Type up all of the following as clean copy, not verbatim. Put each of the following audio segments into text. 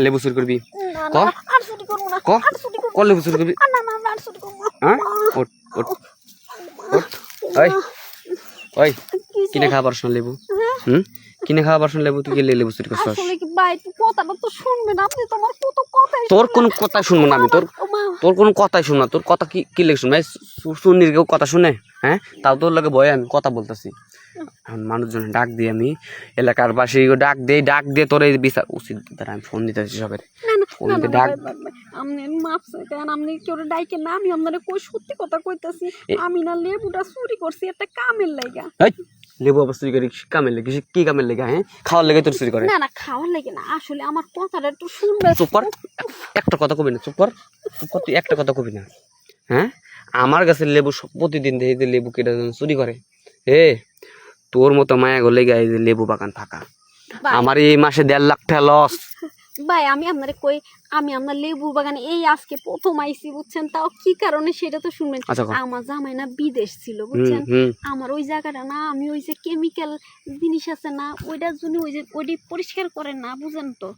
লেবু চুরি করবি না ক না আর চুরি করব না ক আর চুরি করব ক লেবু চুরি করবি না না আর চুরি করব না হ্যাঁ ওঠ ওঠ ওঠ ওই ওই কিনে খাওয়া পারছ না লেবু কিনে খাওয়া পারছ না লেবু তুই গেলে লেবু চুরি করছস আসলে কি ভাই তুই কথাটা তো শুনবেন আপনি তো আমার কত কথাই তোর কোন কথা শুনবো না আমি তোর তোর কোনো কথাই শুন না তোর কথা কি কি লেগে শুনবে সুনির কেউ কথা শুনে হ্যাঁ তাও তোর লাগে ভয় আমি কথা বলতেছি এখন মানুষজন ডাক দিই আমি এলাকার বাসী ডাক দিয়ে তোর এই বিচার উচিত দ্বারা আমি ফোন দিতেছি সবের ফোন দিয়ে ডাক আপনি মাফ চাইতেন আপনি কেউ ডাইকে না আমি আপনারে কই সত্যি কথা কইতাছি আমি না লেবুটা চুরি করছি একটা কামের লাইগা লেবু আবার চুরি করি কামের লেগে কি কামের লেগে হ্যাঁ খাওয়ার লেগে তোর চুরি করে না না খাওয়ার লাগে না আসলে আমার কথাটা একটু শুনবে চুপ কর একটা কথা কবি না চুপ কর তুই একটা কথা কবি না হ্যাঁ আমার কাছে লেবু প্রতিদিন দেখি লেবু কেটে চুরি করে তোর মতো মায়া গলে গায়ে লেবু বাগান ফাঁকা আমার এই মাসে 1.5 লাখ টাকা লস ভাই আমি আপনারে কই আমি আপনার লেবু বাগানে এই আজকে প্রথম আইছি বুঝছেন তাও কি কারণে সেটা তো শুনবেন আমার জামাই না বিদেশ ছিল বুঝছেন আমার ওই জায়গাটা না আমি ওই যে কেমিক্যাল জিনিস আছে না ওইটার জন্য ওই যে ওইটি পরিষ্কার করেন না বুঝেন তো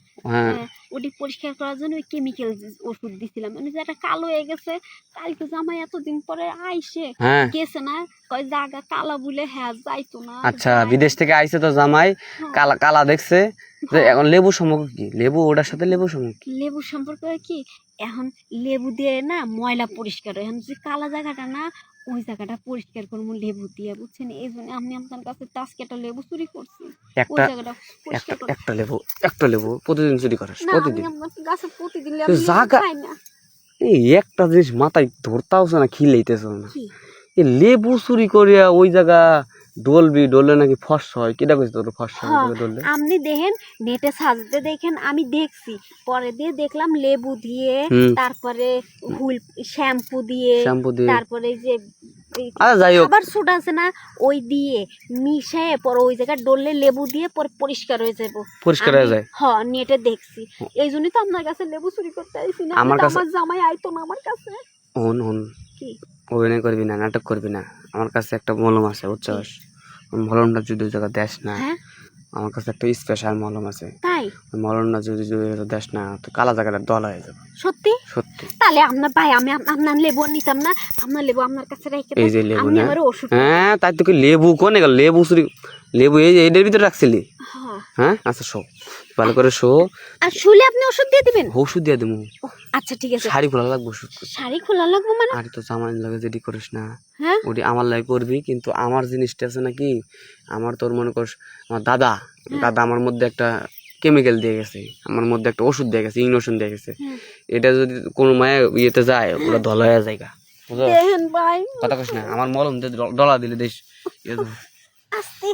ওইটি পরিষ্কার করার জন্য ওই কেমিক্যাল ওষুধ দিছিলাম মানে যেটা কালো হয়ে গেছে কালকে জামাই এতদিন পরে আইসে গেছে না কয় জায়গা কালা বলে হ্যাঁ যাইতো না আচ্ছা বিদেশ থেকে আইসে তো জামাই কালা কালা দেখছে এখন লেবু সম্পর্ক কি লেবু ওটার সাথে লেবু সম্পর্ক লেবু সম্পর্ক কি এখন লেবু দিয়ে না ময়লা পরিষ্কার হয় এখন যে কালা জায়গাটা না ওই জায়গাটা পরিষ্কার করবো লেবু দিয়ে বুঝছেন এই জন্য আমি আপনার কাছে আজকে একটা লেবু চুরি করছি ওই জায়গাটা একটা লেবু প্রতিদিন চুরি করিস প্রতিদিন আপনার গাছে প্রতিদিন লেবু খাই না এই একটা জিনিস মাথায় ধরতাও না খিলেইতেছ না এই লেবু চুরি করিয়া ওই জায়গা ডললে নাকি ফস হয় কিটা কইছ তোর ফস হয় ডললে আপনি দেখেন নেটে সাজতে দেখেন আমি দেখছি পরে দিয়ে দেখলাম লেবু দিয়ে তারপরে হুল শ্যাম্পু দিয়ে তারপরে যে আবার সোডা আছে না ওই দিয়ে মিশিয়ে পরে ওই জায়গা ডললে লেবু দিয়ে পরে পরিষ্কার হয়ে যাবো পরিষ্কার হয়ে যায় হ্যাঁ নেটে দেখছি এই জন্যই তো আপনার কাছে লেবু চুরি করতে আইছি না আমার জামাই আইতো না আমার কাছে কি অভিনয় করবি না নাটক করবি না আমার কাছে একটা মলম আছে বুঝছস মলমটা যদি ওই জায়গা দেশ না আমার কাছে একটা স্পেশাল মলম আছে তাই ওই মলমটা যদি দেশ না তো কালা জায়গাটা দল হয়ে যাবে সত্যি সত্যি তাহলে আপনার ভাই আমি আপনার লেবু নিতাম না আপনার লেবু আপনার কাছে রেখে এই যে লেবু আমি না আমার ওষুধ তাই তো কি লেবু কোনে গেল লেবু চুরি লেবু এই এটার ভিতরে রাখছিলি আচ্ছা শো ভালো করে শো আর শুলে আপনি ওষুধ দিয়ে দিবেন ওষুধ দিয়ে দেবো আচ্ছা ঠিক আছে শাড়ি খোলা লাগবে শাড়ি খোলা লাগবে মানে আর তো জামাই লাগে যেটি করিস না ওটি আমার লাগে করবি কিন্তু আমার জিনিসটা আছে নাকি আমার তোর মনে কর আমার দাদা আমার মধ্যে একটা কেমিক্যাল দিয়ে গেছে আমার মধ্যে একটা ওষুধ দিয়ে গেছে ইঞ্জেকশন দিয়ে গেছে এটা যদি কোনো মায়ের ইয়েতে যায় ওরা ধল হয়ে যায় কথা কইস না আমার মলম দিয়ে ডলা দিলে দেশ আস্তে